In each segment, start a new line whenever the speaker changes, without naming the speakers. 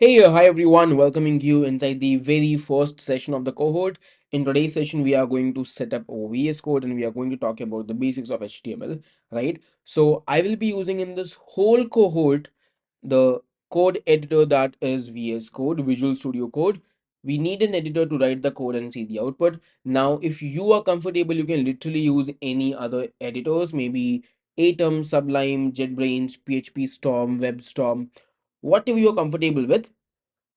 Hi everyone, welcoming you inside the very first session of the cohort. In today's session, we are going to set up a VS Code and we are going to talk about the basics of HTML, right? So I will be using in this whole cohort the code editor that is VS Code, Visual Studio Code. We need an editor to write the code and see the output. Now, if you are comfortable, you can literally use any other editors, maybe Atom, Sublime, JetBrains, PHP Storm, WebStorm, whatever you're comfortable with,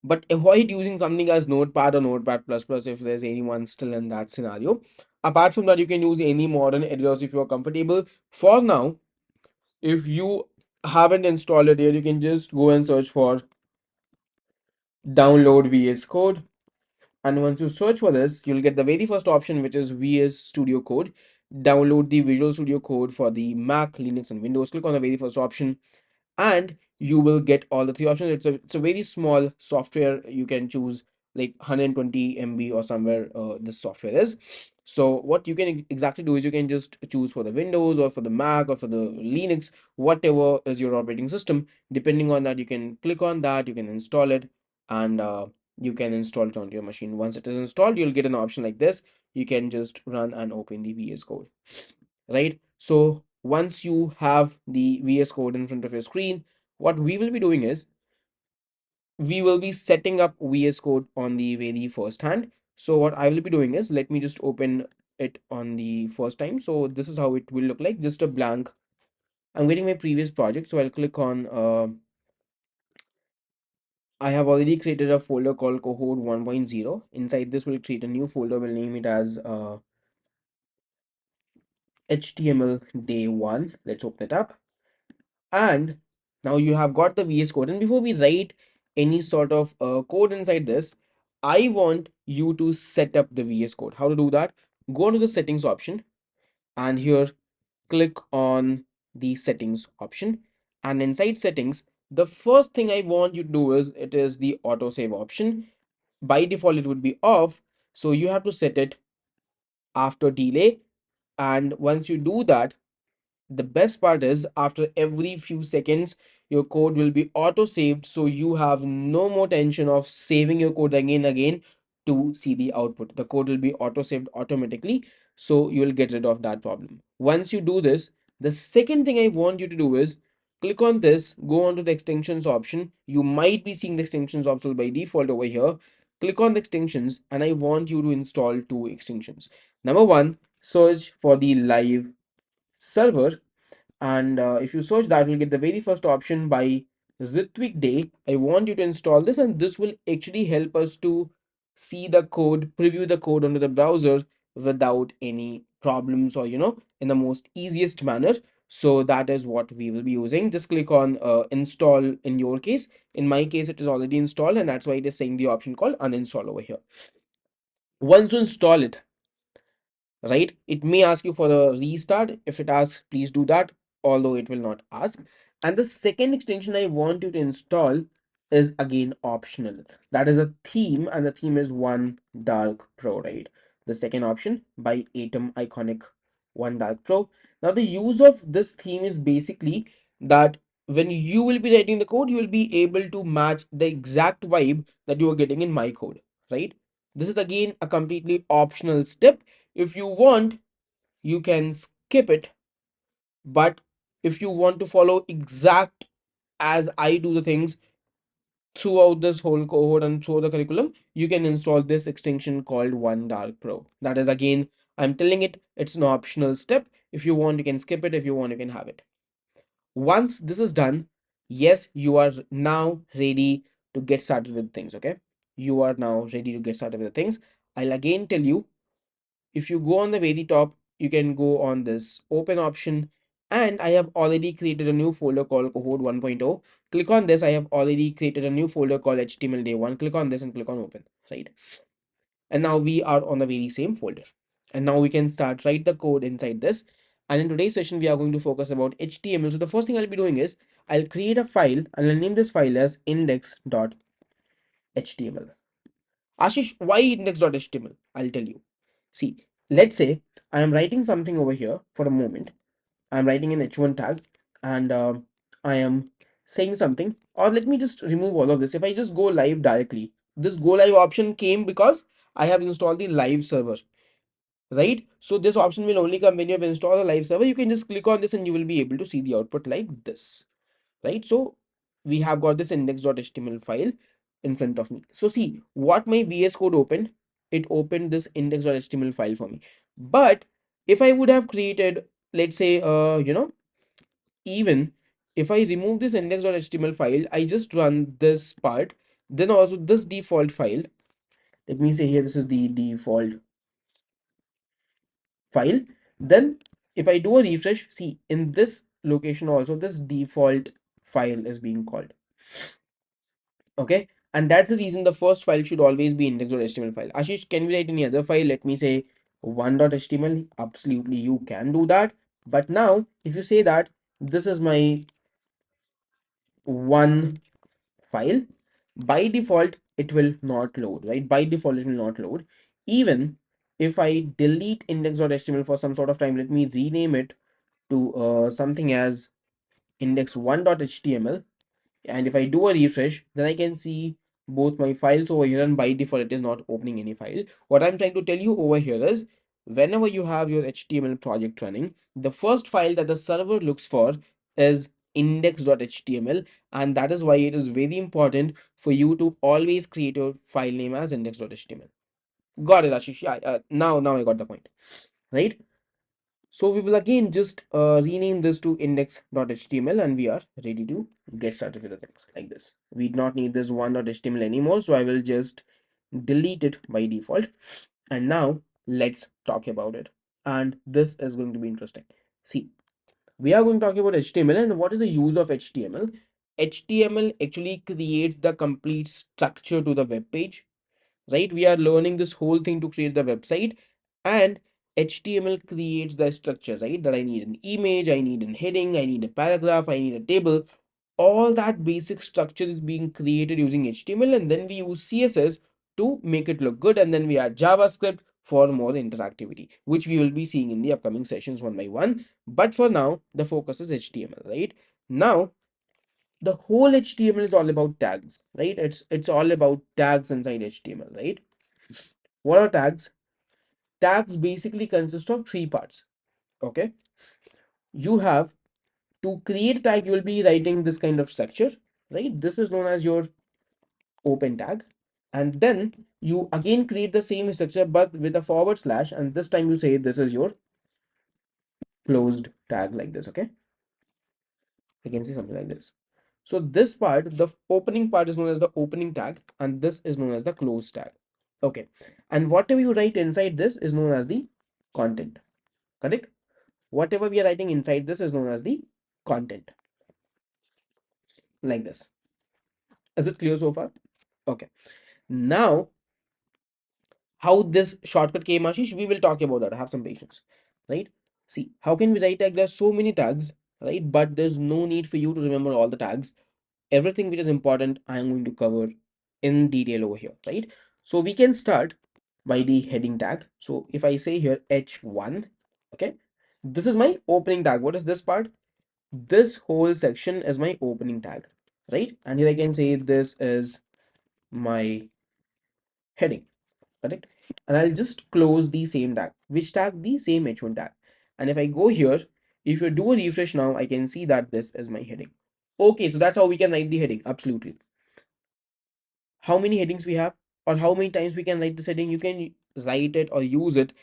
but avoid using something as Notepad or Notepad plus plus if there's anyone still in that scenario. Apart from that, you can use any modern editors if you're comfortable. For now, if you haven't installed it yet, you can just go and search for download VS Code. And once you search for this, you'll get the very first option, which is VS Studio Code. Download the Visual Studio Code for the Mac, Linux, and Windows. Click on the very first option and you will get all the three options. It's a very small software. You can choose like 120 MB or somewhere this software is. So what you can exactly do is you can just choose for the Windows or for the Mac or for the Linux, whatever is your operating system. Depending on that, you can click on that, you can install it, and you can install it onto your machine. Once it is installed, you'll get an option like this. You can just run and open the VS Code, right? So once you have the VS Code in front of your screen, what we will be doing is we will be setting up VS Code on the very first hand. So what I will be doing is, let me just open it on the first time. So this is how it will look like, just a blank. I'm getting my previous project, so I'll click on I have already created a folder called cohort 1.0. Inside this, we'll create a new folder. We'll name it as HTML day one. Let's open it up. And now you have got the VS Code. And before we write any sort of code inside this, I want you to set up the VS Code. How to do that? Go to the settings option and here click on the settings option. And inside settings, the first thing I want you to do is it is the autosave option. By default, it would be off. So you have to set it after delay. And once you do that, the best part is after every few seconds your code will be auto saved, so you have no more tension of saving your code again to see the output. The code will be auto saved automatically, so you will get rid of that problem. Once you do this, the second thing I want you to do is click on this, go on to the extensions option. You might be seeing the extensions option by default over here. Click on the extensions and I want you to install two extensions. Number one, search for the live server, and if you search that, you'll get the very first option by Ritwik Day. I want you to install this, and this will actually help us to see the code, preview the code onto the browser without any problems, or in the most easiest manner. So that is what we will be using. Just click on install in your case. In my case, it is already installed, and that's why it is saying the option called uninstall over here. Once you install it, right, it may ask you for the restart. If it asks, please do that, although it will not ask. And the second extension I want you to install is again optional. That is a theme, and the theme is One Dark Pro, right? The second option by Atom Iconic One Dark Pro. Now the use of this theme is basically that when you will be writing the code, you will be able to match the exact vibe that you are getting in my code, right? This is again a completely optional step. If you want, you can skip it, but if you want to follow exact as I do the things throughout this whole cohort and through the curriculum, you can install this extension called One Dark Pro. That is again, I'm telling it, it's an optional step. If you want, you can skip it. If you want, you can have it. Once this is done, yes, you are now ready to get started with things. Okay, you are now ready to get started with the things. I'll again tell you, if you go on the very top, you can go on this open option, and I have already created a new folder called cohort 1.0. Click on this. I have already created a new folder called HTML day one. Click on this and click on open, right? And now we are on the very same folder, and now we can start write the code inside this. And in today's session, we are going to focus about HTML. So the first thing I'll be doing is I'll create a file and I'll name this file as index.html. Ashish, why index.html? I'll tell you. See, let's say I am writing something over here for a moment. I'm writing an h1 tag, and I am saying something, or let me just remove all of this. If I just go live directly, this go live option came because I have installed the live server, right? So this option will only come when you have installed a live server. You can just click on this and you will be able to see the output like this, right? So we have got this index.html file in front of me. So see what my VS Code opened. It opened this index.html file for me. But if I would have created, let's say, even if I remove this index.html file, I just run this part, then also this default file. Let me say here, this is the default file. Then if I do a refresh, see in this location also this default file is being called. Okay, and that's the reason the first file should always be index.html file. Ashish, can we write any other file? Let me say 1.html. Absolutely, you can do that. But now if you say that this is my one file, by default it will not load, right? By default it will not load. Even if I delete index.html for some sort of time, let me rename it to something as index1.html, and if I do a refresh, then I can see both my files over here, and by default it is not opening any file. What I'm trying to tell you over here is, whenever you have your HTML project running, the first file that the server looks for is index.html, and that is why it is very important for you to always create your file name as index.html. Got it, Ashish? Yeah, now I got the point, right? So we will again just rename this to index.html, and we are ready to get started with the things like this. We do not need this 1.html anymore, so I will just delete it by default. And now let's talk about it. And this is going to be interesting. See, we are going to talk about HTML and what is the use of HTML. HTML actually creates the complete structure to the web page, right? We are learning this whole thing to create the website, and HTML creates the structure, right? That I need an image, I need a heading, I need a paragraph, I need a table. All that basic structure is being created using HTML, and then we use CSS to make it look good, and then we add JavaScript for more interactivity, which we will be seeing in the upcoming sessions one by one. But for now, the focus is HTML, right? Now the whole HTML is all about tags, right? It's all about tags inside HTML, right? What are tags? Tags basically consist of three parts. Okay, you have to create a tag, you will be writing this kind of structure, right? This is known as your open tag, and then you again create the same structure but with a forward slash, and this time you say this is your closed tag, like this. Okay, you can see something like this. So this part, the opening part, is known as the opening tag, and this is known as the close tag. Okay, and whatever you write inside this is known as the content. Correct? Whatever we are writing inside this is known as the content, like this. Is it clear so far? Okay. Now, how this shortcut came, Ashish, we will talk about that. Have some patience, right? See, how can we write tag? There's so many tags, right? But there's no need for you to remember all the tags. Everything which is important, I'm going to cover in detail over here, right? So we can start by the heading tag. So if I say here H1, okay, this is my opening tag. What is this part? This whole section is my opening tag, right? And here I can say this is my heading, correct? And I'll just close the same tag. Which tag? The same H1 tag. And if I go here, if you do a refresh now, I can see that this is my heading. Okay, so that's how we can write the heading. Absolutely. How many headings we have, or how many times we can write this heading? You can write it or use it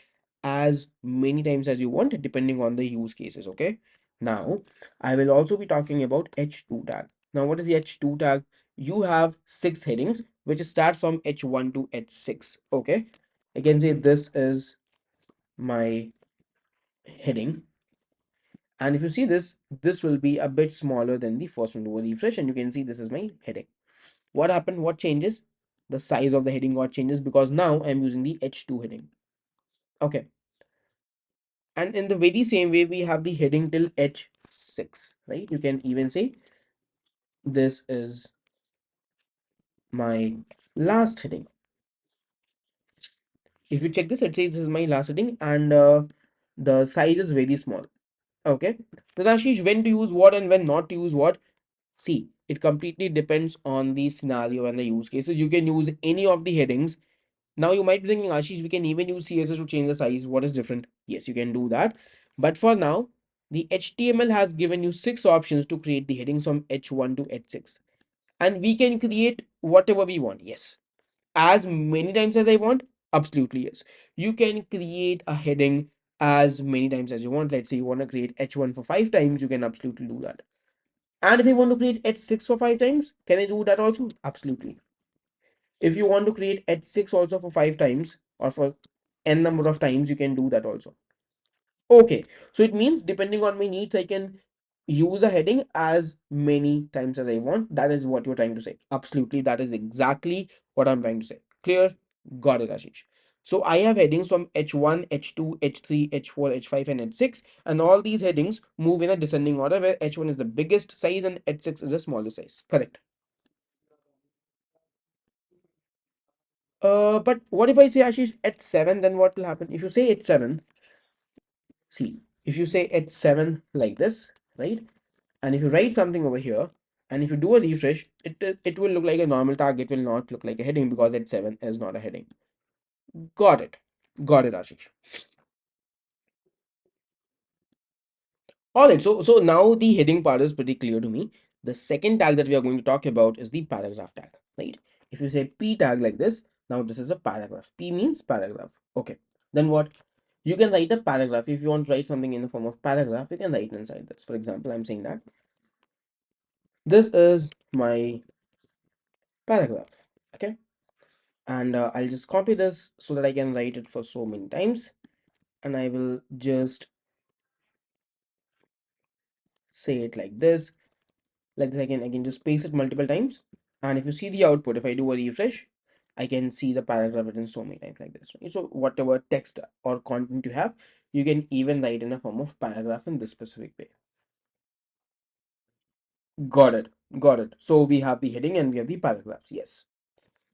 as many times as you want, depending on the use cases. Okay, now I will also be talking about H2 tag. Now what is the H2 tag? You have 6 headings which start from H1 to H6. Okay, I can say this is my heading, and if you see this, this will be a bit smaller than the first one. Do a refresh and you can see this is my heading. What happened? What changes? The size of the heading got changes because now I'm using the H2 heading. Okay, and in the very same way we have the heading till H6, right? You can even say this is my last heading. If you check this, it says this is my last heading, and the size is very small. Okay, so Ashish, when to use what and when not to use what? See, it completely depends on the scenario and the use cases. You can use any of the headings. Now you might be thinking, Ashish, we can even use CSS to change the size. What is different? Yes, you can do that. But for now, the HTML has given you 6 options to create the headings from H1 to H6. And we can create whatever we want. Yes. As many times as I want? Absolutely, yes. You can create a heading as many times as you want. Let's say you want to create H1 for 5 times, you can absolutely do that. And if you want to create H6 for 5 times, can I do that also? Absolutely. If you want to create H6 also for 5 times or for n number of times, you can do that also. Okay, so it means depending on my needs, I can use a heading as many times as I want. That is what you're trying to say. Absolutely, that is exactly what I'm trying to say. Clear? Got it, Ashish. So I have headings from H1, H2, H3, H4, H5, and H6, and all these headings move in a descending order where H1 is the biggest size and H6 is the smallest size. Correct. But what if I say Ashish H7, then what will happen? If you say H7, see, if you say H7 like this, right? And if you write something over here, and if you do a refresh, it will look like a normal tag. It will not look like a heading because H7 is not a heading. Got it. Got it, Ashish. All right, so now the heading part is pretty clear to me. The second tag that we are going to talk about is the paragraph tag, right? If you say P tag like this, now this is a paragraph. P means paragraph. Okay. Then what? You can write a paragraph. If you want to write something in the form of paragraph, you can write inside this. For example, I'm saying that this is my paragraph. Okay. And I'll just copy this so that I can write it for so many times. And I will just say it like this. Like this, I can just paste it multiple times. And if you see the output, if I do a refresh, I can see the paragraph written so many times like this. Right? So whatever text or content you have, you can even write in a form of paragraph in this specific way. Got it. Got it. So we have the heading and we have the paragraph. Yes.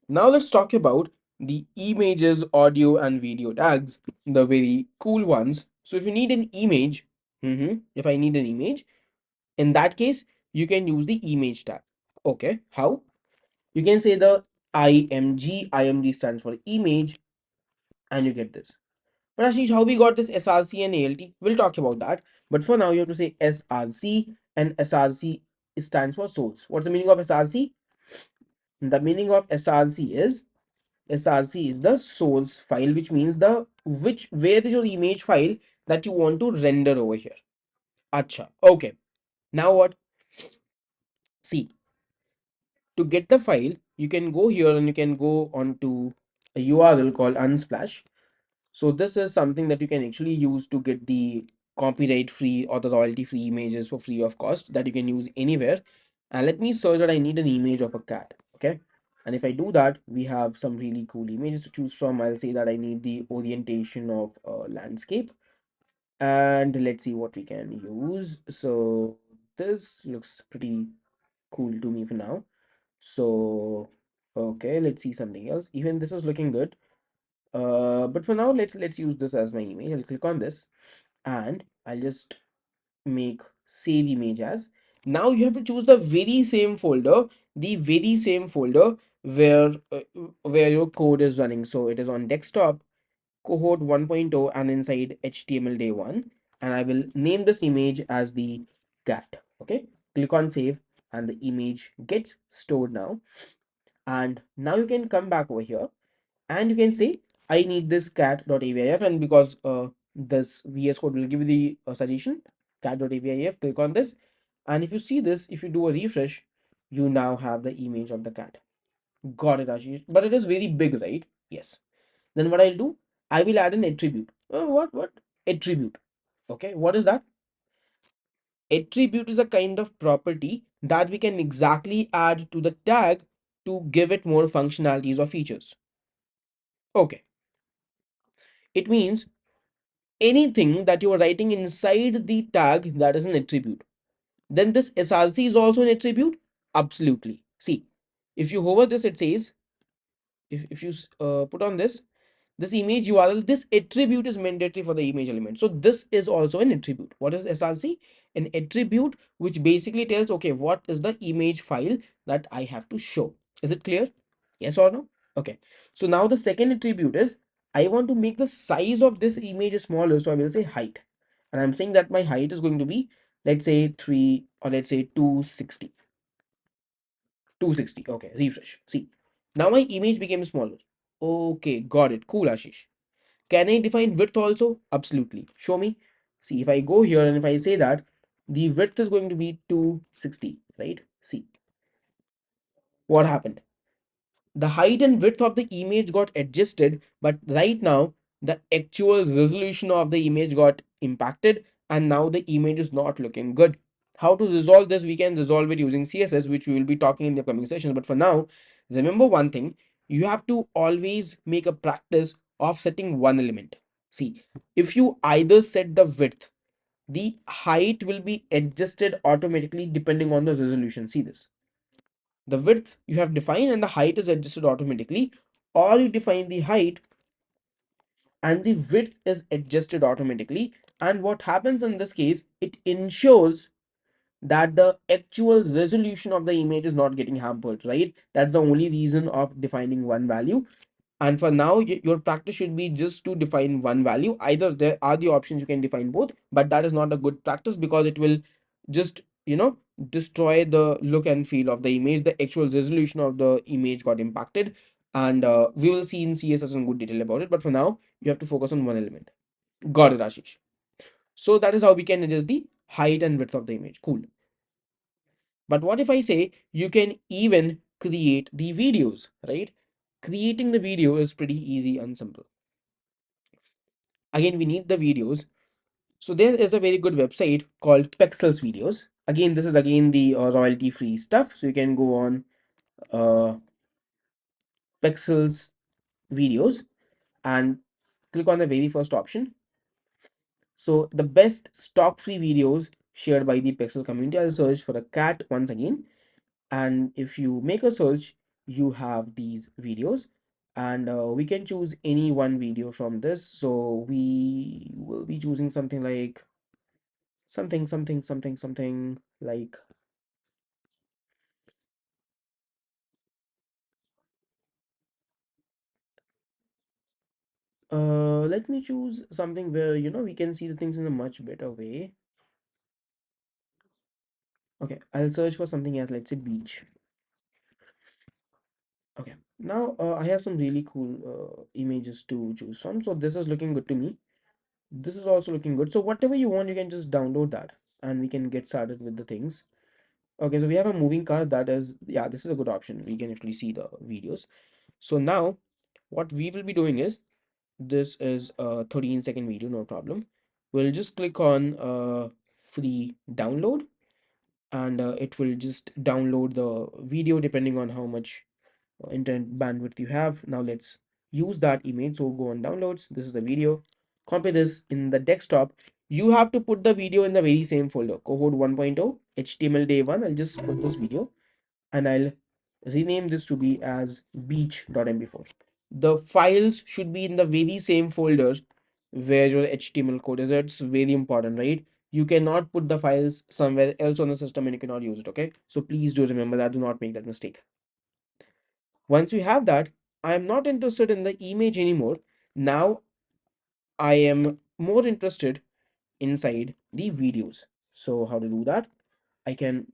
Now let's talk about the images, audio, and video tags, the very cool ones. So if you need an image, if I need an image, in that case, you can use the image tag. Okay, how? You can say the IMG stands for image, and you get this. But Ashish, how we got this SRC and ALT? We'll talk about that. But for now, you have to say SRC, and SRC stands for source. What's the meaning of SRC? The meaning of SRC is the source file, which means where is your image file that you want to render over here. Acha. Okay. Now what? See, to get the file, you can go here and you can go onto a URL called Unsplash. So this is something that you can actually use to get the copyright free or the royalty free images for free of cost that you can use anywhere. And let me search that I need an image of a cat. Okay. And if I do that, we have some really cool images to choose from. I'll say that I need the orientation of a landscape. And let's see what we can use. So this looks pretty cool to me for now. So okay, let's see something else. Even this is looking good. But for now, let's use this as my image. I'll click on this and I'll just make save image as. Now you have to choose the very same folder where your code is running. So it is on desktop, cohort 1.0, and inside HTML day 1. And I will name this image as the cat. Okay, click on save, and the image gets stored now. And now you can come back over here and you can say I need this cat.avif, and because this VS Code will give you the suggestion cat.avif, click on this, and if you see this, if you do a refresh, you now have the image of the cat. Got it, Ashish? But it is very big, right? Yes. Then what I'll do, I will add an attribute. What attribute? Okay, what is that? Attribute is a kind of property that we can exactly add to the tag to give it more functionalities or features. Okay, it means anything that you are writing inside the tag, that is an attribute. Then this SRC is also an attribute. Absolutely. See, if you hover this, it says, if you put on this image URL, this attribute is mandatory for the image element. So this is also an attribute. What is SRC? an attribute which basically tells, okay, what is the image file that I have to show. Is it clear? Yes or no? Okay. So now the second attribute is I want to make the size of this image smaller. So I will say height. And I'm saying that my height is going to be, let's say 3, or let's say 260. 260. Okay, refresh. See, now my image became smaller. Okay, got it. Cool, Ashish. Can I define width also? Absolutely. Show me. See, if I go here and if I say that the width is going to be 260, right? See, what happened? The height and width of the image got adjusted, but right now the actual resolution of the image got impacted, and now the image is not looking good. How to resolve this? We can resolve it using CSS, which we will be talking in the coming sessions. But for now, remember one thing: you have to always make a practice of setting one element. See, if you either set the width, the height will be adjusted automatically depending on the resolution. See this, the width you have defined and the height is adjusted automatically, or you define the height and the width is adjusted automatically. And what happens in this case, it ensures that the actual resolution of the image is not getting hampered, right? That's the only reason of defining one value. And for now, your practice should be just to define one value. Either there are the options you can define both, but that is not a good practice because it will just, destroy the look and feel of the image. The actual resolution of the image got impacted. And we will see in CSS in good detail about it. But for now, you have to focus on one element. Got it, Ashish. So that is how we can adjust the height and width of the image. Cool. But what if I say you can even create the videos, right? Creating the video is pretty easy and simple. Again, we need the videos. So there is a very good website called Pexels Videos. Again, this is again the royalty free stuff. So you can go on uh, Pexels Videos and click on the very first option. So the best stock free videos shared by the Pexel community. I'll search for a cat once again. And if you make a search, you have these videos, and we can choose any one video from this. So we will be choosing something like something like let me choose something where we can see the things in a much better way. Okay, I'll search for something as, let's say, beach. Okay, now I have some really cool images to choose from. So this is looking good to me. This is also looking good. So whatever you want, you can just download that and we can get started with the things. Okay, so we have a moving car that is, yeah, this is a good option. We can actually see the videos. So now what we will be doing is, this is a 13-second video, no problem. We'll just click on free download, and it will just download the video depending on how much internet bandwidth you have. Now let's use that image. So go on downloads. This is the video. Copy this in the desktop. You have to put the video in the very same folder, cohort 1.0 HTML day 1. I'll just put this video and I'll rename this to be as beach.mp4. The files should be in the very same folder where your HTML code is. It's very important, right? You cannot put the files somewhere else on the system and you cannot use it. Okay, so please do remember that. Do not make that mistake. Once you have that, I am not interested in the image anymore. Now I am more interested inside the videos. So how to do that? I can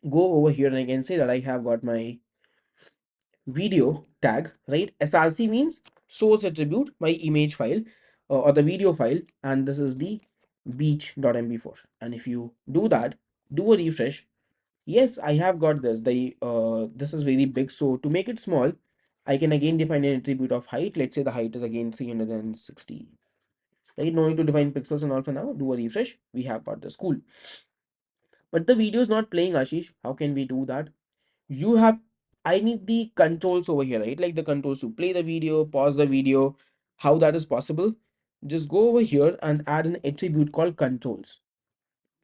go over here and I can say that I have got my video tag, right? SRC means source attribute, my image file or the video file, and this is the beach.mp4. And if you do that, do a refresh. Yes, I have got this. This is very big, so to make it small, I can again define an attribute of height. Let's say the height is again 360. Right? No need to define pixels and all for now. Do a refresh. We have got this. Cool. But the video is not playing, Ashish. How can we do that? You have, I need the controls over here, right? Like the controls to play the video, pause the video. How that is possible? Just go over here and add an attribute called controls.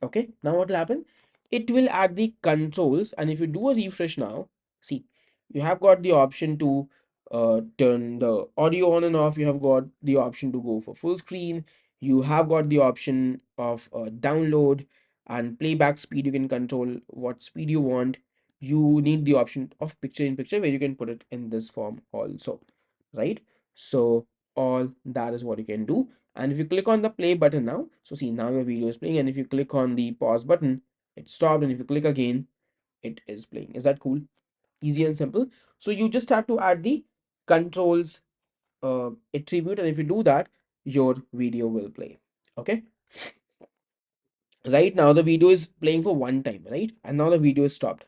Okay, now what will happen? It will add the controls, and if you do a refresh now, see, you have got the option to turn the audio on and off. You have got the option to go for full screen. You have got the option of download and playback speed. You can control what speed you want. You need the option of picture in picture, where you can put it in this form also, right? So all that is what you can do. And if you click on the play button now, so see, now your video is playing, and if you click on the pause button, it stopped, and if you click again, it is playing. Is that cool? Easy and simple. So you just have to add the controls attribute, and if you do that, your video will play. Okay, right now the video is playing for one time, right? And now the video is stopped.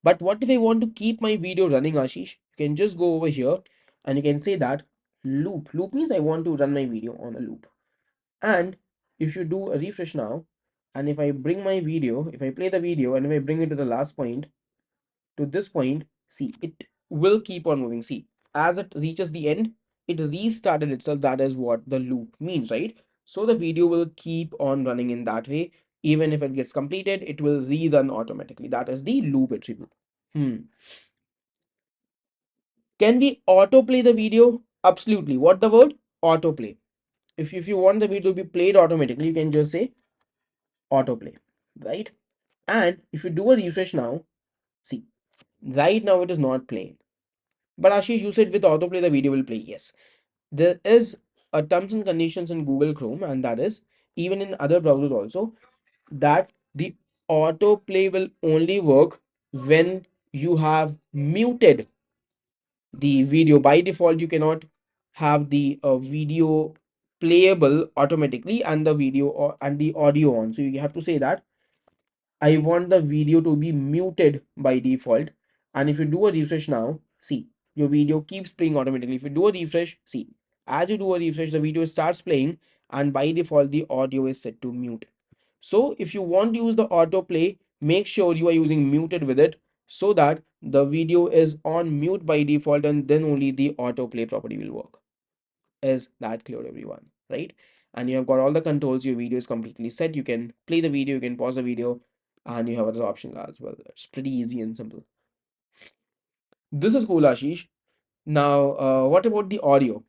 But what if I want to keep my video running, Ashish? You can just go over here and you can say that loop means I want to run my video on a loop. And if you do a refresh now, and if I bring my video, if I play the video, and if I bring it to the last point, to this point, see, it will keep on moving. See, as it reaches the end, it restarted itself. That is what the loop means, right? So the video will keep on running in that way. Even if it gets completed, it will rerun automatically. That is the loop attribute. Can we autoplay the video? Absolutely. What the word? Autoplay. If you want the video to be played automatically, you can just say autoplay, right? And if you do a refresh now, see, right now it is not playing. But Ashish, you said with autoplay the video will play. Yes, there is a terms and conditions in Google Chrome, and that is even in other browsers also, that the autoplay will only work when you have muted the video. By default, you cannot have the video playable automatically and the video and the audio on. So you have to say that I want the video to be muted by default. And if you do a refresh now, see, your video keeps playing automatically. If you do a refresh, see, as you do a refresh, the video starts playing, and by default, the audio is set to mute. So if you want to use the autoplay, make sure you are using muted with it, so that the video is on mute by default, and then only the autoplay property will work. Is that clear, everyone? Right? And you have got all the controls. Your video is completely set. You can play the video, you can pause the video, and you have other options as well. It's pretty easy and simple. This is cool, Ashish. Now, what about the audio?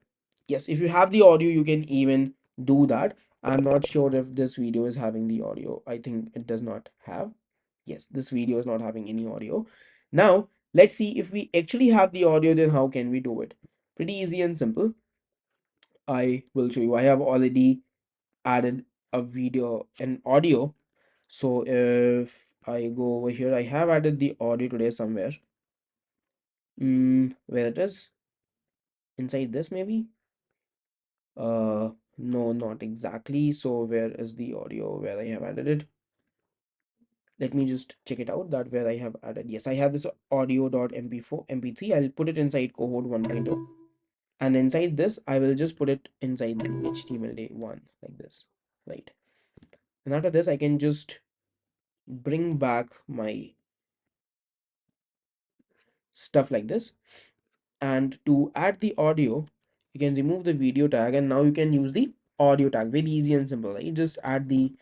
Yes, if you have the audio, you can even do that. I'm not sure if this video is having the audio. I think it does not have. Yes, this video is not having any audio. Now, let's see if we actually have the audio, then how can we do it? Pretty easy and simple. I will show you. I have already added a video and audio. So if I go over here, I have added the audio today somewhere. Where it is? Inside this maybe? No, not exactly. So where is the audio where I have added it? Let me just check it out, that where I have added. Yes, I have this audio.mp4 mp3. I'll put it inside cohort 1.0, and inside this I will just put it inside the HTML1 like this, right? And after this I can just bring back my stuff like this. And to add the audio, you can remove the video tag, and now you can use the audio tag. Very easy and simple, right? You just add the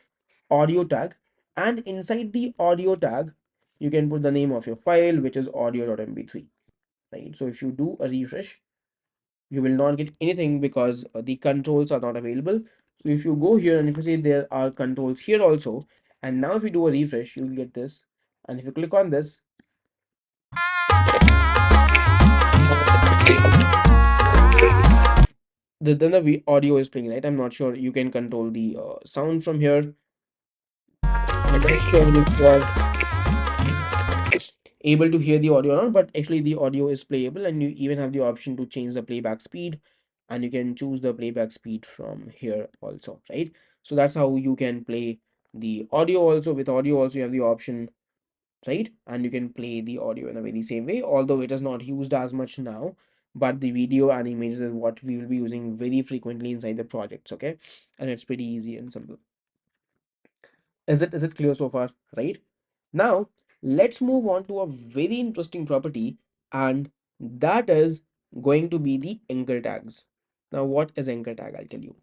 audio tag, and inside the audio tag you can put the name of your file, which is audio.mp3, right? So if you do a refresh, you will not get anything because the controls are not available. So if you go here and if you say there are controls here also, and now if you do a refresh, you will get this. And if you click on this, then the audio is playing, right? I'm not sure. You can control the sound from here. I'm not sure if you are able to hear the audio or not, but actually the audio is playable, and you even have the option to change the playback speed, and you can choose the playback speed from here also, right? So that's how you can play the audio also. With audio also you have the option, right? And you can play the audio in a very same way, although it is not used as much now, but the video and images is what we will be using very frequently inside the projects. Okay, and it's pretty easy and simple. Is it clear so far? Right? Now let's move on to a very interesting property, and that is going to be the anchor tags. Now what is anchor tag? I'll tell you.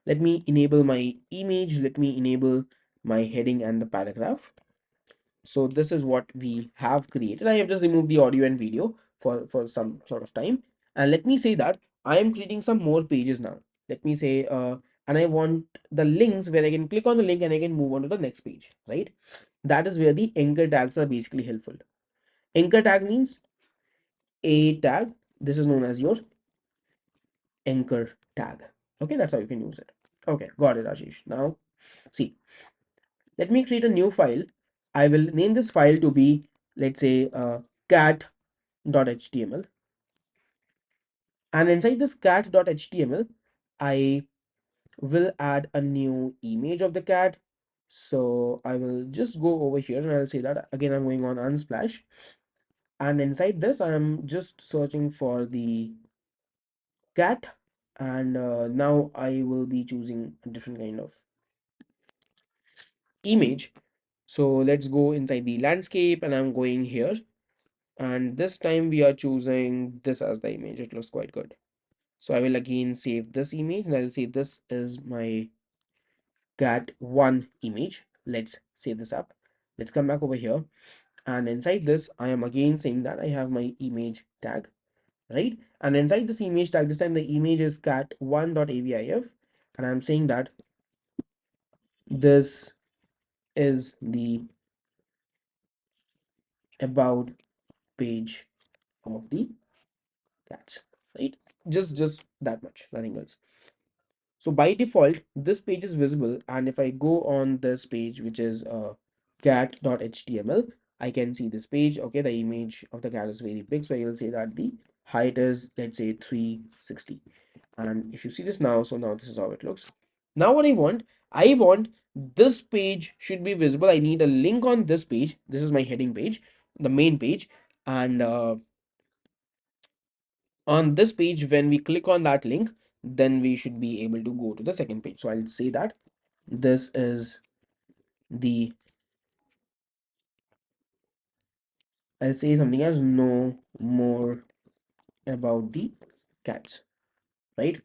Let me enable my image. Let me enable my heading and the paragraph. So this is what we have created. I have just removed the audio and video for some sort of time, and let me say that I am creating some more pages now. Let me say and I want the links where I can click on the link and I can move on to the next page, right? That is where the anchor tags are basically helpful. Anchor tag means a tag. This is known as your anchor tag. Okay, that's how you can use it. Okay, got it, Ashish. Now, see, let me create a new file. I will name this file to be, let's say, cat.html. And inside this cat.html, I will add a new image of the cat. So I will just go over here and I'll say that again, I'm going on Unsplash. And inside this, I'm just searching for the cat. And now I will be choosing a different kind of image. So let's go inside the landscape and I'm going here. And this time we are choosing this as the image. It looks quite good. So I will again save this image and I'll say this is my cat1 image. Let's save this up. Let's come back over here. And inside this, I am again saying that I have my image tag, right? And inside this image tag, this time the image is cat1.avif. And I'm saying that this is the about page of the cat, right? Just that much, nothing else. So by default, this page is visible. And if I go on this page, which is cat.html, I can see this page. Okay, the image of the cat is very big. So I will say that the height is, let's say, 360. And if you see this now, so now this is how it looks. Now what I want this page should be visible. I need a link on this page. This is my heading page, the main page. And on this page, when we click on that link, then we should be able to go to the second page. So I'll say that this is the, I'll say something as know more about the cats, right?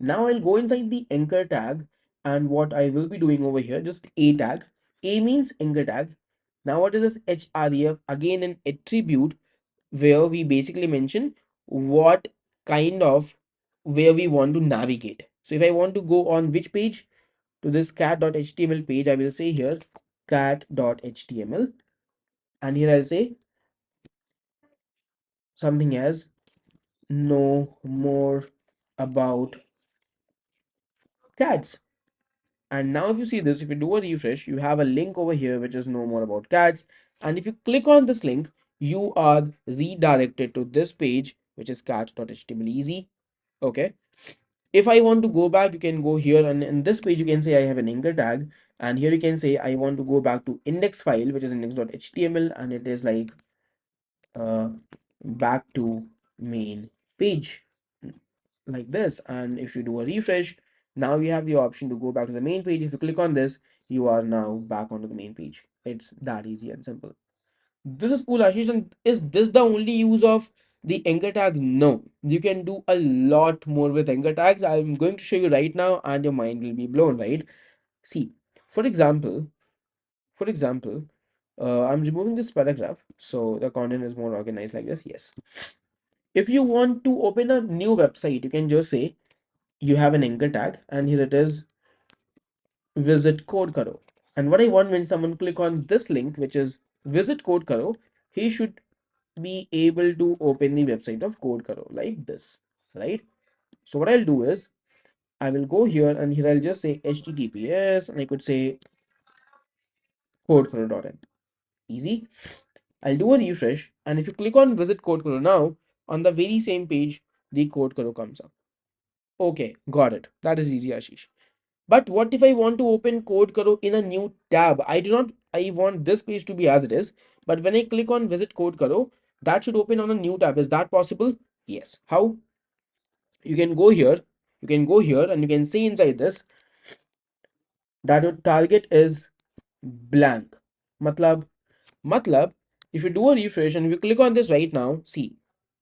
Now I'll go inside the anchor tag, and what I will be doing over here, just a tag. A means anchor tag. Now what is this href? Again, an attribute where we basically mention what kind of, where we want to navigate. So if I want to go on which page, to this cat.html page, I will say here cat.html, and here I'll say something as know more about cats. And now if you see this, if you do a refresh, you have a link over here which is know more about cats. And if you click on this link, you are redirected to this page which is cat.html. Easy. Okay, if I want to go back, you can go here, and in this page you can say I have an anchor tag, and here you can say I want to go back to index file, which is index.html, and it is like uh, back to main page, like this. And if you do a refresh, now you have the option to go back to the main page. If you click on this, you are now back onto the main page. It's that easy and simple. This is cool, Ashish. And is this the only use of the anchor tag? No, you can do a lot more with anchor tags. I'm going to show you right now, and your mind will be blown, right? See, for example, for example, I'm removing this paragraph so the content is more organized like this. Yes. If you want to open a new website, you can just say you have an anchor tag, and here it is, visit Code Karo. And what I want, when someone click on this link, which is visit Code Karo, he should be able to open the website of Code Karo like this, right? So what I'll do is I will go here, and here I'll just say HTTPS, and I could say codekaro.in. Easy. I'll do a refresh, and if you click on visit Code Karo now, on the very same page, the Code Karo comes up. Okay, got it. That is easy, Ashish. But what if I want to open Code Karo in a new tab? I want this page to be as it is. But when I click on visit Code Karo, that should open on a new tab. Is that possible? Yes. How? You can go here. You can go here and you can see inside this that your target is blank. Matlab, matlab, if you do a refresh and if you click on this right now, see,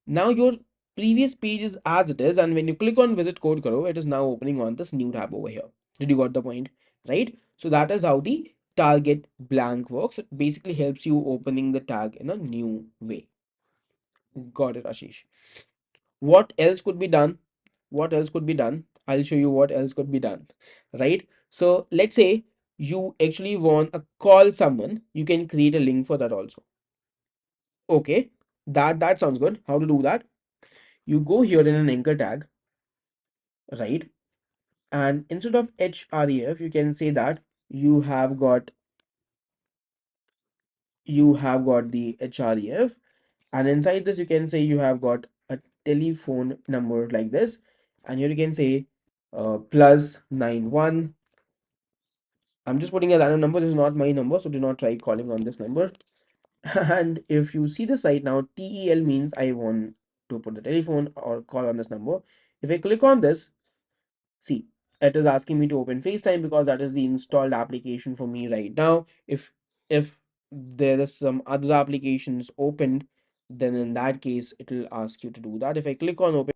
now your previous page is as it is, and when you click on visit Code Karo, it is now opening on this new tab over here. Did you got the point? Right? So that is how the target blank works. It basically helps you opening the tag in a new way. Got it, Ashish. What else could be done? What else could be done? I'll show you what else could be done, right? So let's say you actually want to call someone, you can create a link for that also. Okay, that sounds good. How to do that? You go here in an anchor tag, right? And instead of href, you can say that you have got the href, and inside this you can say you have got a telephone number like this, and here you can say plus 91. I'm just putting a random number. This is not my number, so do not try calling on this number. And if you see the site now, tel means I want to put the telephone or call on this number. If I click on this, see, it is asking me to open FaceTime because that is the installed application for me right now. If there is some other applications opened, then in that case it will ask you to do that. If I click on open,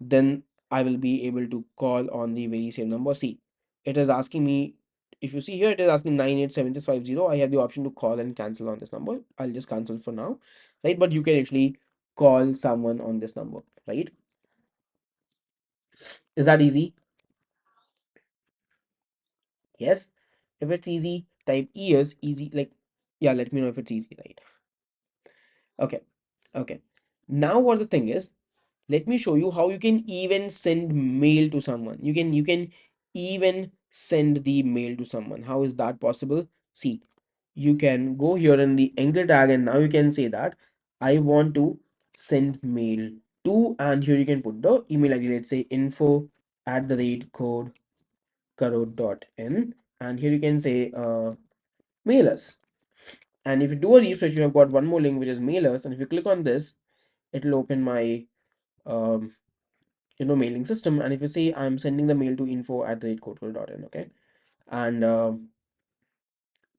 then I will be able to call on the very same number. See, it is asking me, if you see here, it is asking 987650. I have the option to call and cancel on this number. I'll just cancel for now, right? But you can actually call someone on this number, right? Is that easy? Yes. If it's easy, type yes, easy. Like, yeah, let me know if it's easy, right? Okay. Okay. Now what the thing is, let me show you how you can even send mail to someone. You can even send the mail to someone. How is that possible? See, you can go here in the anchor tag, and now you can say that I want to send mail to, and here you can put the email ID. Let's say info at the rate code karo.in, and here you can say mail us. And if you do a refresh, you have got one more link which is mail us, and if you click on this, it will open my um, mailing system. And if you say I'm sending the mail to info at the rate code.in, okay, and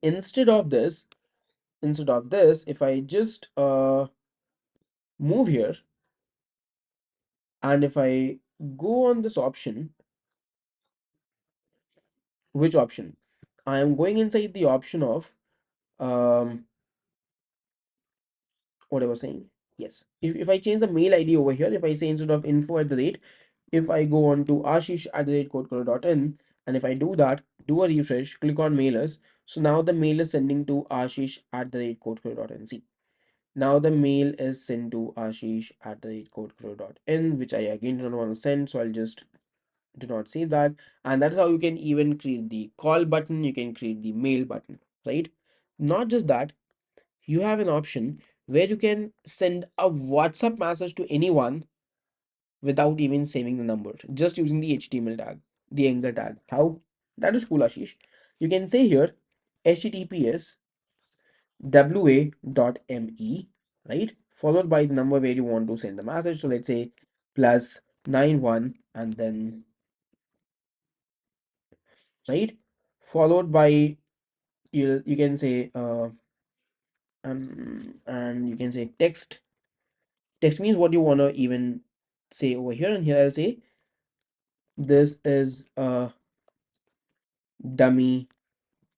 instead of this if I just move here, and if I go on this option, which option? I am going inside the option of um what I was saying. Yes, if I change the mail ID over here, if I say instead of info at the rate, if I go on to ashish at the rate code.in, and if I do that, do a refresh, click on mailers, so now the mail is sending to ashish at the rate code.in. See, now the mail is sent to ashish at the rate code.in, which I again don't want to send, so I'll just do not save that. And that's how you can even create the call button, you can create the mail button, right? Not just that, you have an option where you can send a WhatsApp message to anyone without even saving the number, just using the HTML tag, the anchor tag. How? That is cool, Ashish. You can say here https wa.me, right? Followed by the number where you want to send the message. So let's say plus 91, and then, right? Followed by, you can say and you can say text. Text means what you want to even say over here, and here I'll say this is a dummy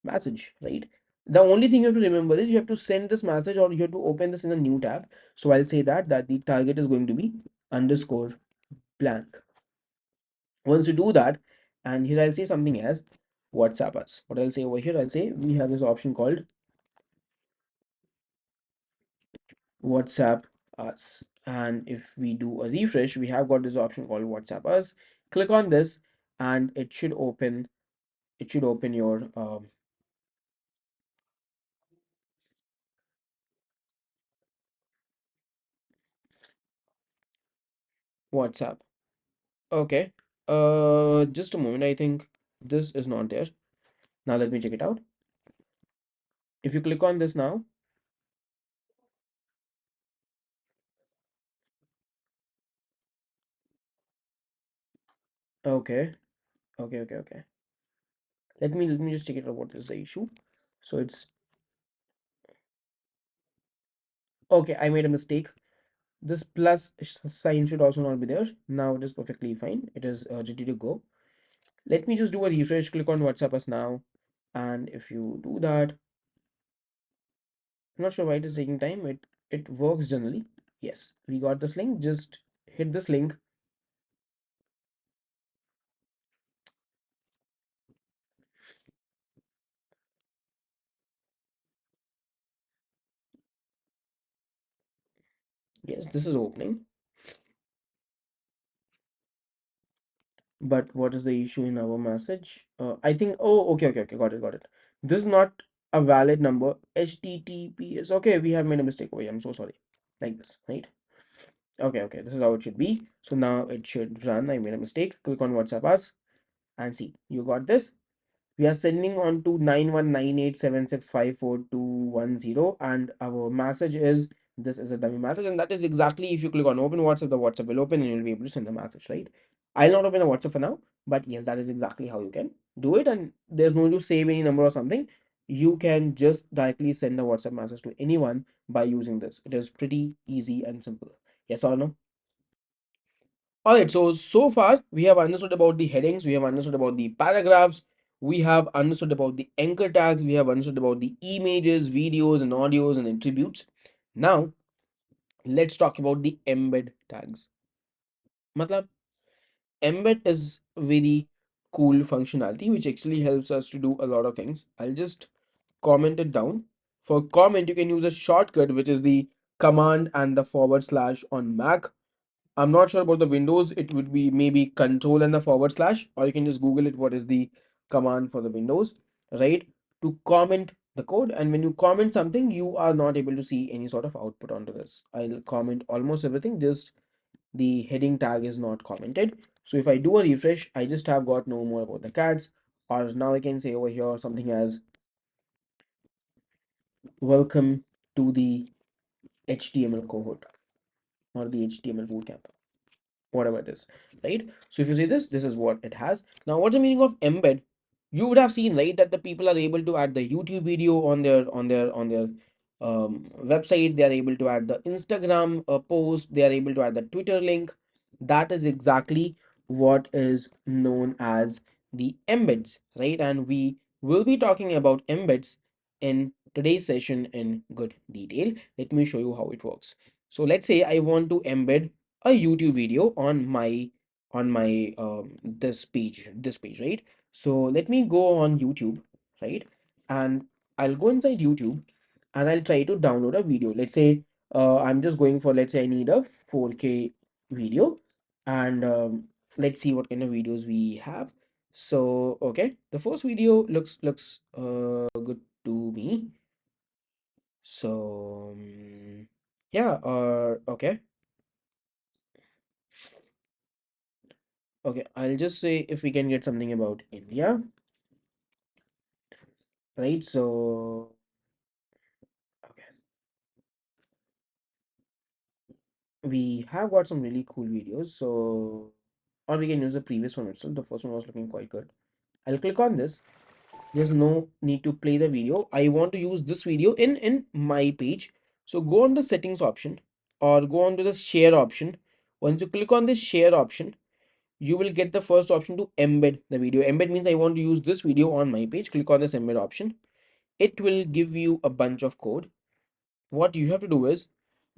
message, right? The only thing you have to remember is you have to send this message, or you have to open this in a new tab. So I'll say that the target is going to be underscore blank. Once you do that, and here I'll say something as WhatsApp us. What I'll say over here, I'll say we have this option called WhatsApp us. And if we do a refresh, we have got this option called WhatsApp us. Click on this, and it should open your WhatsApp. Okay. Just a moment. I think this is not there. Now let me check it out. If you click on this now, okay, okay. Let me just check it out. What is the issue? So it's okay. I made a mistake. This plus sign should also not be there. Now it is perfectly fine. It is ready to go. Let me just do a refresh. Click on WhatsApp us now, and if you do that, I'm not sure why it is taking time. It works generally. Yes, we got this link. Just hit this link. Yes, this is opening. But what is the issue in our message? I think, oh, okay, got it. This is not a valid number. HTTPS. Okay, we have made a mistake over here. I'm so sorry. Like this, right? Okay, this is how it should be. So now it should run. I made a mistake. Click on WhatsApp us and see. You got this. We are sending on to 9198765421 and our message is this is a dummy message, and that is exactly if you click on open WhatsApp, the WhatsApp will open and you'll be able to send the message, right? I'll not open a WhatsApp for now, but yes, that is exactly how you can do it, and there's no need to save any number or something. You can just directly send a WhatsApp message to anyone by using this. It is pretty easy and simple. Yes or no? All right, so far we have understood about the headings, we have understood about the paragraphs, we have understood about the anchor tags, we have understood about the images, videos, and audios and attributes. Now let's talk about the embed tags. Matlab, embed is very cool functionality which actually helps us to do a lot of things. I'll just comment it down. For comment, you can use a shortcut which is the command and the forward slash on Mac. I'm not sure about the Windows. It would be maybe control and the forward slash, or you can just Google it. What is the command for the Windows, right? To comment the code. And when you comment something, you are not able to see any sort of output onto this. I'll comment almost everything, just the heading tag is not commented. So if I do a refresh, I just have got no more about the cats. Or now I can say over here something as welcome to the HTML cohort or the HTML bootcamp, whatever it is, right? So if you see this, this is what it has. Now what's the meaning of embed? You would have seen, right, that the people are able to add the YouTube video on their website. They are able to add the Instagram post. They are able to add the Twitter link. That is exactly what is known as the embeds, right? And we will be talking about embeds in today's session in good detail. Let me show you how it works. So let's say I want to embed a YouTube video on my this page, right? So let me go on YouTube, right? And I'll go inside YouTube and I'll try to download a video. Let's say I'm just going for, let's say I need a 4K video, and let's see what kind of videos we have. So okay, the first video looks good to me. So yeah, okay. Okay, I'll just say if we can get something about India, right? So, okay, we have got some really cool videos. So, or we can use the previous one itself. The first one was looking quite good. I'll click on this. There's no need to play the video. I want to use this video in my page. So go on the settings option or go on to the share option. Once you click on this share option, you will get the first option to embed the video. Embed means I want to use this video on my page. Click on this embed option. It will give you a bunch of code. What you have to do is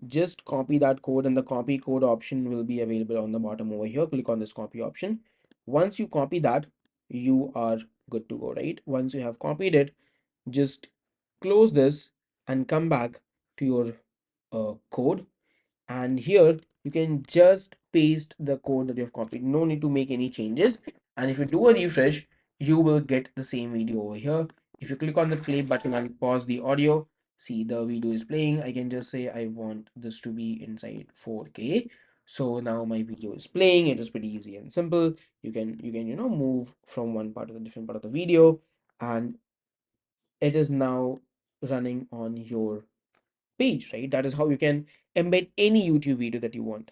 just copy that code, and the copy code option will be available on the bottom over here. Click on this copy option. Once you copy that, you are good to go, right? Once you have copied it, just close this and come back to your code, and here you can just paste the code that you have copied. No need to make any changes, and if you do a refresh, you will get the same video over here. If you click on the play button and pause the audio, see the video is playing. I can just say I want this to be inside 4K. So now my video is playing. It is pretty easy and simple. You can move from one part to the different part of the video, and it is now running on your page, right? That is how you can embed any YouTube video that you want.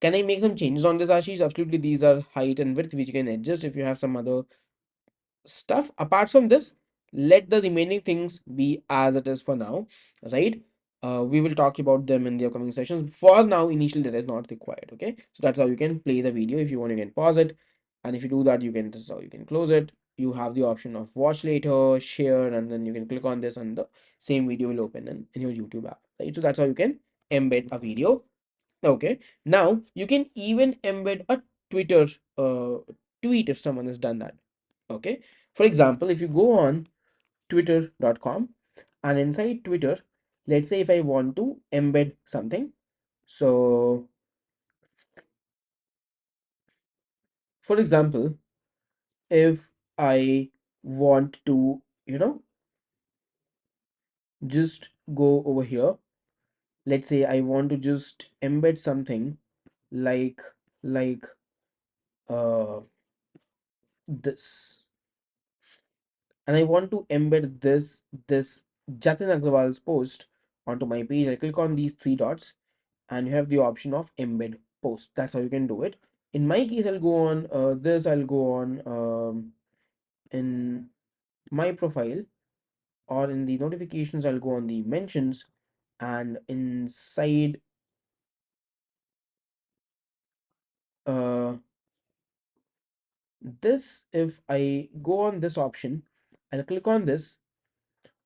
Can I make some changes on this, Ashish? Absolutely, these are height and width, which you can adjust if you have some other stuff. Apart from this, let the remaining things be as it is for now, right? We will talk about them in the upcoming sessions. For now, initially, that is not required, okay? So that's how you can play the video. If you want, you can pause it. And if you do that, this is how you can close it. You have the option of watch later, share, and then you can click on this and the same video will open in your YouTube app, right? So that's how you can embed a video. Okay, now you can even embed a Twitter uh, tweet if someone has done that. Okay, for example, if you go on twitter.com and inside Twitter, let's say if I want to embed something, So for example, if I want to, just go over here, let's say I want to just embed something like like uh this, and I want to embed this Jatin Agrawal's post onto my page. I click on these three dots and you have the option of embed post. That's how you can do it. In my case, I'll go on this, I'll go on in my profile, or in the notifications, I'll go on the mentions, and inside uh, this, if I go on this option, I'll click on this.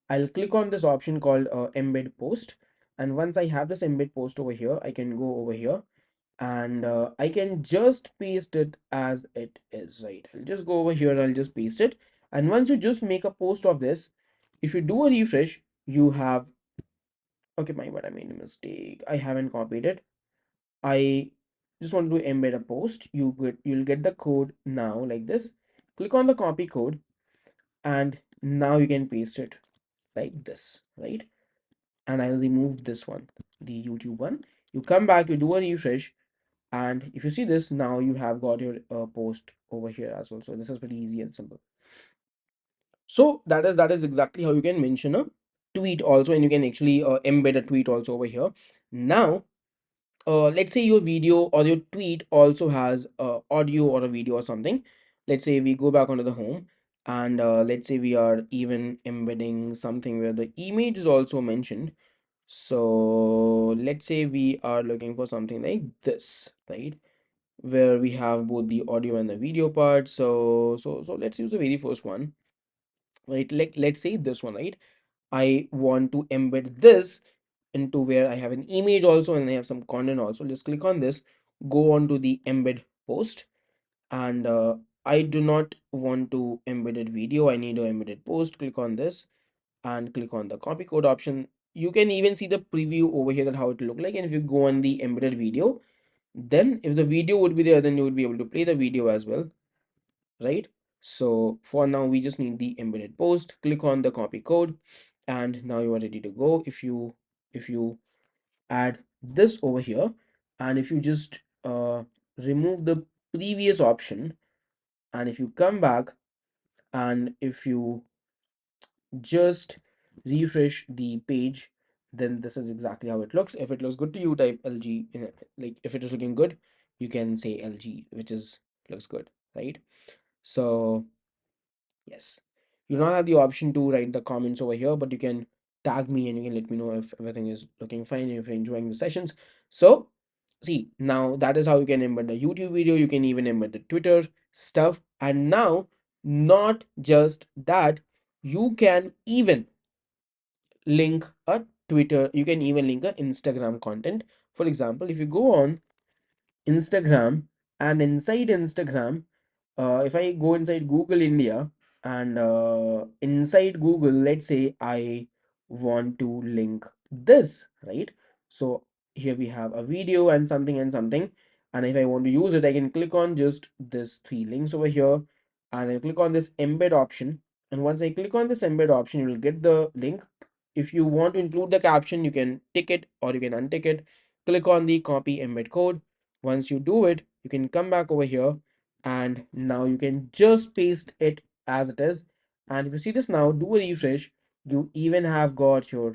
I'll click on this option called embed post. And once I have this embed post over here, I can go over here and I can just paste it as it is, right? I'll just go over here, I'll just paste it. And once you just make a post of this, if you do a refresh, you have, okay, my bad, I made a mistake. I haven't copied it. I just want to embed a post. You'll get the code now like this. Click on the copy code and now you can paste it like this, right? And I'll remove this one, the YouTube one. You come back, you do a refresh, and if you see this, now you have got your post over here as well. So this is pretty easy and simple. So that is exactly how you can mention a tweet also, and you can actually embed a tweet also over here. Now, let's say your video or your tweet also has audio or a video or something. Let's say we go back onto the home, and let's say we are even embedding something where the image is also mentioned. So let's say we are looking for something like this, right? Where we have both the audio and the video part. So let's use the very first one, right? Like let's say this one, right? I want to embed this into where I have an image also and I have some content also. Just click on this, go on to the embed post, and I do not want to embedded video. I need a embedded post. Click on this and click on the copy code option. You can even see the preview over here that how it look like. And if you go on the embedded video, then if the video would be there, then you would be able to play the video as well, right? So for now, we just need the embedded post. Click on the copy code, and now you are ready to go. If you add this over here, and if you just remove the previous option, and if you come back, and if you just refresh the page, then this is exactly how it looks. If it looks good to you, type LG like if it is looking good, you can say LG, which is looks good, right? So yes, you don't have the option to write the comments over here, but you can tag me and you can let me know if everything is looking fine, if you're enjoying the sessions. So see, now that is how you can embed the YouTube video. You can even embed the Twitter stuff. And now, not just that, you can even link a Twitter, you can even link a Instagram content. For example, if you go on Instagram, and inside Instagram, if I go inside Google India, and inside Google, let's say I want to link this, right? So here we have a video and something and something. And if I want to use it, I can click on just this three links over here, and I click on this embed option. And once I click on this embed option, you will get the link. If you want to include the caption, you can tick it or you can untick it. Click on the copy embed code. Once you do it, you can come back over here, and now you can just paste it as it is. And if you see this now, do a refresh, you even have got your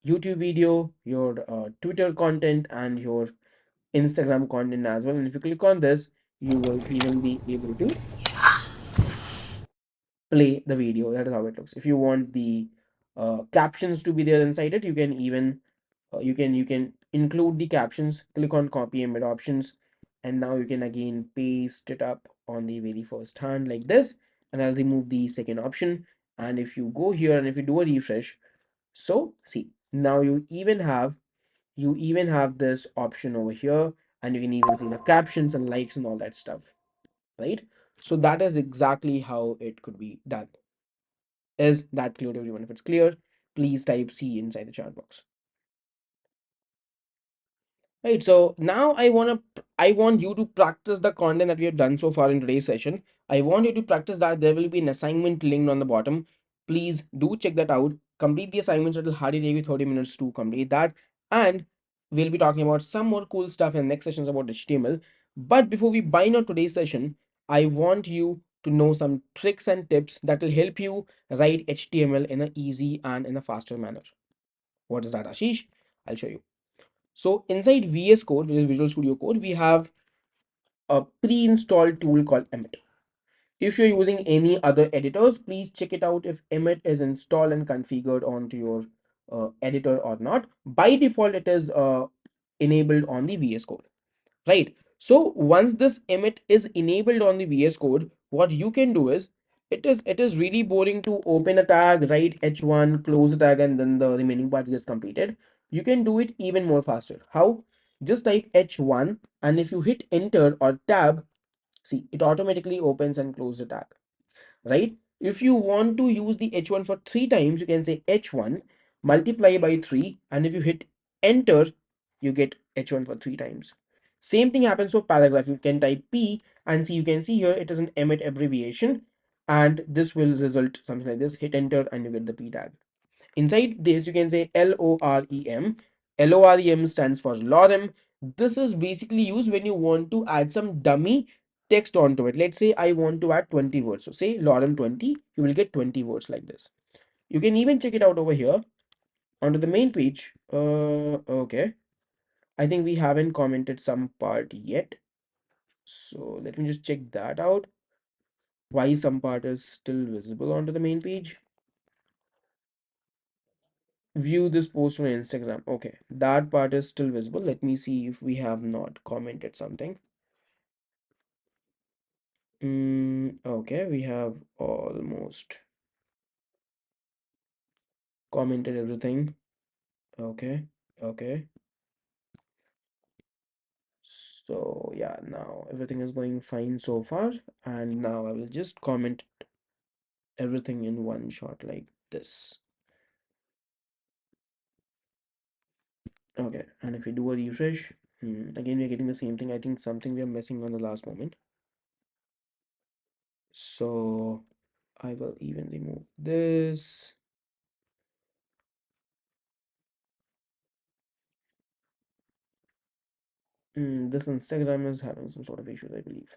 YouTube video, your Twitter content, and your Instagram content as well. And if you click on this, you will even be able to play the video. That is how it looks. If you want the captions to be there inside it, you can even you can include the captions. Click on copy embed options, and now you can again paste it up on the very first hand like this. And I'll remove the second option. And if you go here and if you do a refresh, so see, now you even have this option over here, and you can even see the captions and likes and all that stuff, right? So that is exactly how it could be done. Is that clear to everyone? If it's clear, please type C inside the chat box. Right, so now I want you to practice the content that we have done so far in today's session. I want you to practice that. There will be an assignment linked on the bottom. Please do check that out. Complete the assignments. It will hardly take you 30 minutes to complete that. And we'll be talking about some more cool stuff in the next sessions about HTML. But before we bind on today's session, I want you to know some tricks and tips that will help you write HTML in an easy and in a faster manner. What is that, Ashish? I'll show you. So inside VS Code, which is Visual Studio Code, we have a pre-installed tool called Emmet. If you're using any other editors, please check it out if Emmet is installed and configured onto your editor or not. By default, it is enabled on the VS Code, right? So once this Emmet is enabled on the VS Code, what you can do is it is really boring to open a tag, write h1, close the tag, and then the remaining part gets completed. You can do it even more faster. How? Just type h1, and if you hit enter or tab, see, it automatically opens and closes the tag, right? If you want to use the h1 for 3 times, you can say h1 multiply by 3, and if you hit enter, you get h1 for 3 times. Same thing happens for paragraph. You can type p, and see, you can see here it is an Emmet abbreviation, and this will result something like this. Hit enter and you get the p tag. Inside this, you can say LOREM. LOREM stands for lorem. This is basically used when you want to add some dummy text onto it. Let's say I want to add 20 words. So say lorem 20, you will get 20 words like this. You can even check it out over here onto the main page. Okay. I think we haven't commented some part yet. So let me just check that out. Why some part is still visible onto the main page. View this post on Instagram. Okay, that part is still visible. Let me see if we have not commented something. Okay, we have almost commented everything. Okay, okay. So yeah, now everything is going fine so far. And now I will just comment everything in one shot like this. Okay, and if we do a refresh, again we're getting the same thing. I think something we are missing on the last moment. So I will even remove this. This Instagram is having some sort of issues, I believe.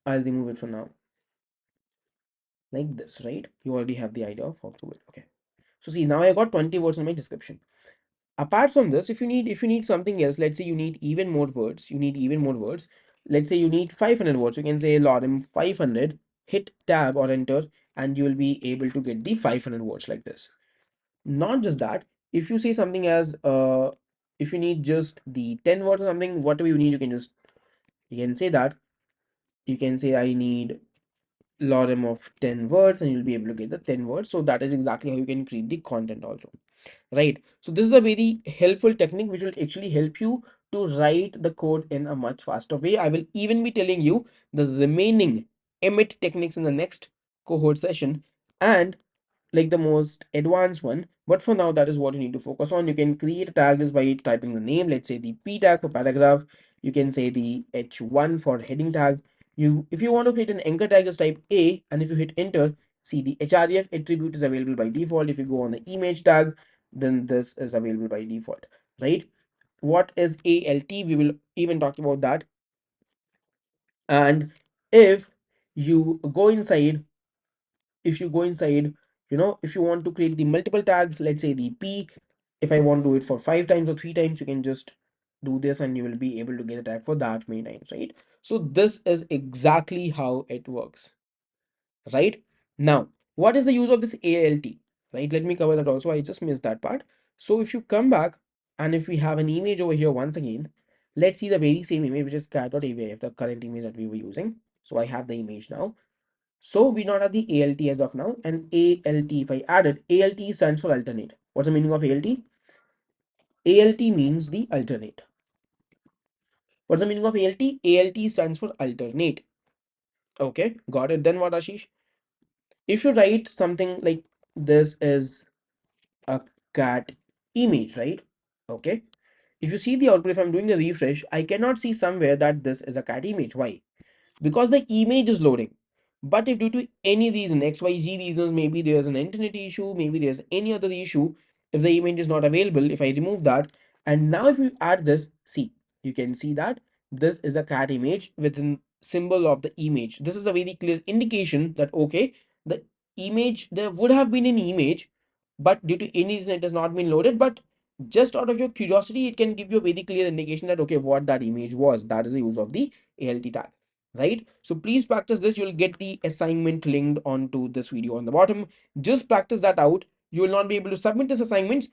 I'll remove it for now. Like this, right? You already have the idea of how to do it. Okay. So see, now I got 20 words in my description. Apart from this, if you need something else, let's say you need even more words, Let's say you need 500 words. You can say lorem 500, hit tab or enter, and you will be able to get the 500 words like this. Not just that, if you say something as if you need just the 10 words or something, whatever you need, you can say that. You can say I need lorem of 10 words, and you'll be able to get the 10 words. So that is exactly how you can create the content also, right? So this is a very helpful technique which will actually help you to write the code in a much faster way. I will even be telling you the remaining Emmet techniques in the next cohort session, and like the most advanced one, but for now that is what you need to focus on. You can create a tag just by typing the name. Let's say the p tag for paragraph. You can say the h1 for heading tag. If you want to create an anchor tag, just type a, and if you hit enter, see the href attribute is available by default. If you go on the image tag, then this is available by default, right? What is alt? We will even talk about that. And if you go inside if you go inside, if you want to create the multiple tags, let's say the p, if I want to do it for 5 times or 3 times, you can just do this and you will be able to get a tag for that many times, right? So this is exactly how it works, right? Now, what is the use of this alt, right? Let me cover that also. I just missed that part. So if you come back, and if we have an image over here once again, let's see the very same image, which is cat.avif, the current image that we were using. So I have the image now. So we not have the ALT as of now, and ALT, if I added, ALT stands for alternate. What's the meaning of ALT? ALT means the alternate. What's the meaning of ALT? ALT stands for alternate. Okay, got it. Then what, Ashish? If you write something like this is a cat image, right? Okay. if you see the output, if I'm doing a refresh, I cannot see somewhere that this is a cat image. Why? Because the image is loading. But if due to any reason, XYZ reasons, maybe there's an internet issue, maybe there's any other issue, if the image is not available, if I remove that, and now if you add this, see, you can see that this is a cat image within symbol of the image. This is a very clear indication that, okay, the image, there would have been an image, but due to any reason, it has not been loaded. But just out of your curiosity, it can give you a very clear indication that, okay, what that image was. That is the use of the ALT tag, right? So please practice this. You'll get the assignment linked onto this video on the bottom. Just practice that out. You will not be able to submit this assignments.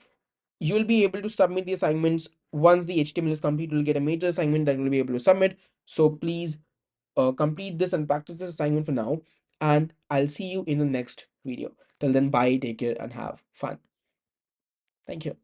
You will be able to submit the assignments once the HTML is complete. You'll get a major assignment that you'll be able to submit. So please complete this and practice this assignment for now. And I'll see you in the next video. Till then, bye, take care, and have fun. Thank you.